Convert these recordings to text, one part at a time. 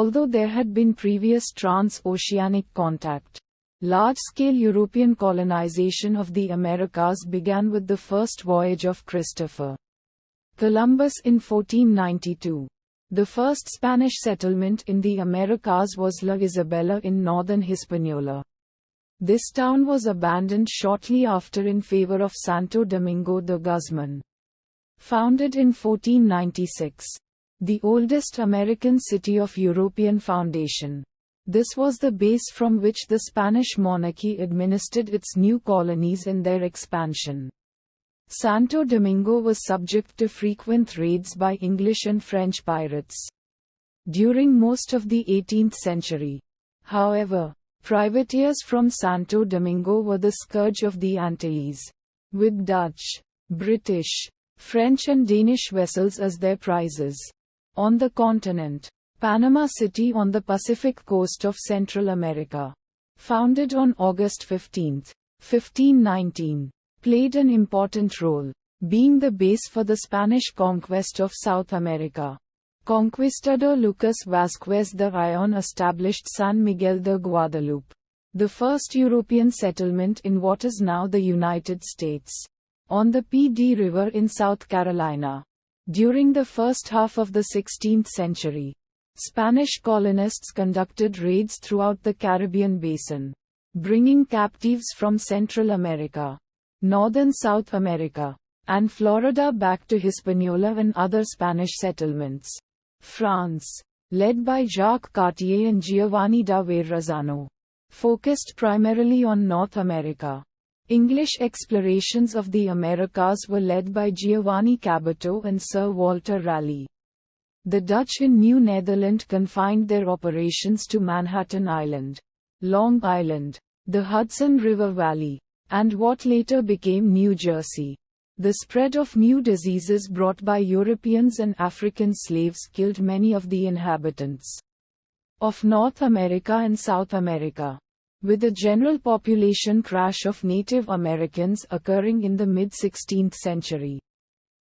Although there had been previous trans-oceanic contact, large-scale European colonization of the Americas began with the first voyage of Christopher Columbus in 1492. The first Spanish settlement in the Americas was La Isabela in northern Hispaniola. This town was abandoned shortly after in favor of Santo Domingo de Guzman. Founded in 1496, the oldest American city of European foundation. This was the base from which the Spanish monarchy administered its new colonies in their expansion. Santo Domingo was subject to frequent raids by English and French pirates during most of the 18th century. However, privateers from Santo Domingo were the scourge of the Antilles, with Dutch, British, French and Danish vessels as their prizes. On the continent, Panama City on the Pacific coast of Central America, founded on August 15, 1519, played an important role, being the base for the Spanish conquest of South America. Conquistador Lucas Vázquez de Ayllón established San Miguel de Guadalupe, the first European settlement in what is now the United States, on the P.D. River in South Carolina. During the first half of the 16th century, Spanish colonists conducted raids throughout the Caribbean basin, bringing captives from Central America, northern South America, and Florida back to Hispaniola and other Spanish settlements. France, led by Jacques Cartier and Giovanni da Verrazzano, focused primarily on North America. English explorations of the Americas were led by Giovanni Caboto and Sir Walter Raleigh. The Dutch in New Netherland confined their operations to Manhattan Island, Long Island, the Hudson River Valley, and what later became New Jersey. The spread of new diseases brought by Europeans and African slaves killed many of the inhabitants of North America and South America, with a general population crash of Native Americans occurring in the mid-16th century,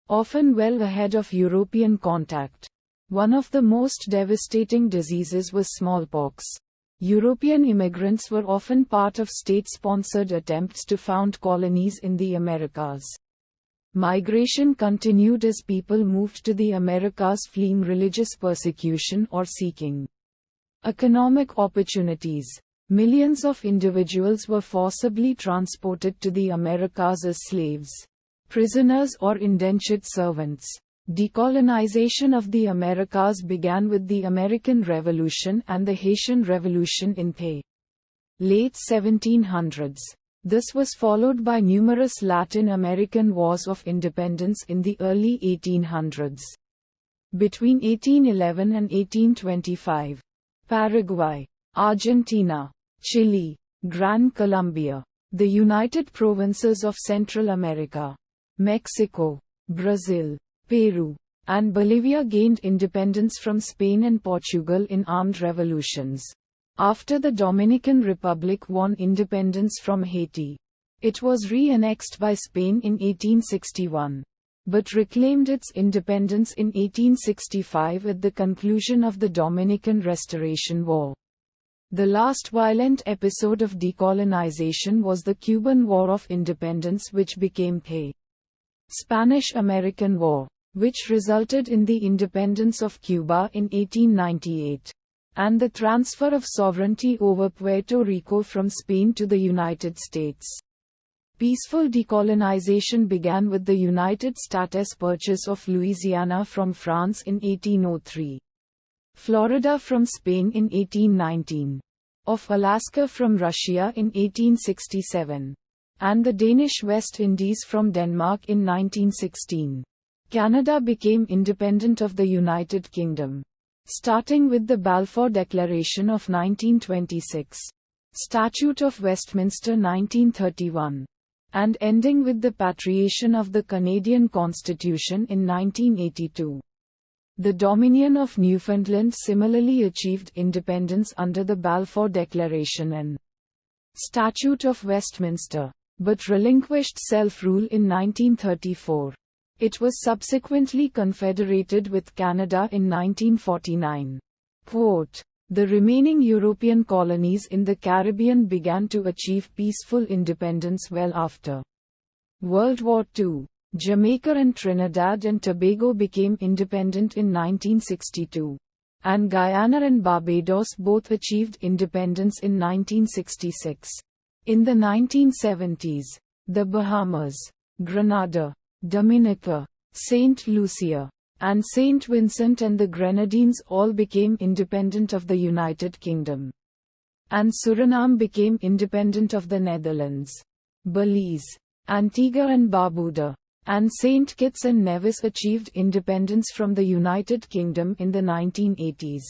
often well ahead of European contact. One of the most devastating diseases was smallpox. European immigrants were often part of state-sponsored attempts to found colonies in the Americas. Migration continued as people moved to the Americas fleeing religious persecution or seeking economic opportunities. Millions of individuals were forcibly transported to the Americas as slaves, prisoners or indentured servants. Decolonization of the Americas began with the American Revolution and the Haitian Revolution in the late 1700s. This was followed by numerous Latin American wars of independence in the early 1800s. Between 1811 and 1825, Paraguay, Argentina, Chile, Gran Colombia, the United Provinces of Central America, Mexico, Brazil, Peru, and Bolivia gained independence from Spain and Portugal in armed revolutions. After the Dominican Republic won independence from Haiti, it was re-annexed by Spain in 1861, but reclaimed its independence in 1865 at the conclusion of the Dominican Restoration War. The last violent episode of decolonization was the Cuban War of Independence, which became the Spanish-American War, which resulted in the independence of Cuba in 1898, and the transfer of sovereignty over Puerto Rico from Spain to the United States. Peaceful decolonization began with the United States purchase of Louisiana from France in 1803, Florida from Spain in 1819, of Alaska from Russia in 1867, and the Danish West Indies from Denmark in 1916. Canada became independent of the United Kingdom, starting with the Balfour Declaration of 1926, Statute of Westminster 1931, and ending with the patriation of the Canadian Constitution in 1982. The Dominion of Newfoundland similarly achieved independence under the Balfour Declaration and Statute of Westminster, but relinquished self-rule in 1934. It was subsequently confederated with Canada in 1949. Quote, the remaining European colonies in the Caribbean began to achieve peaceful independence well after World War II. Jamaica and Trinidad and Tobago became independent in 1962. And Guyana and Barbados both achieved independence in 1966. In the 1970s, the Bahamas, Grenada, Dominica, Saint Lucia, and Saint Vincent and the Grenadines all became independent of the United Kingdom. And Suriname became independent of the Netherlands. Belize, Antigua and Barbuda, and Saint Kitts and Nevis achieved independence from the United Kingdom in the 1980s.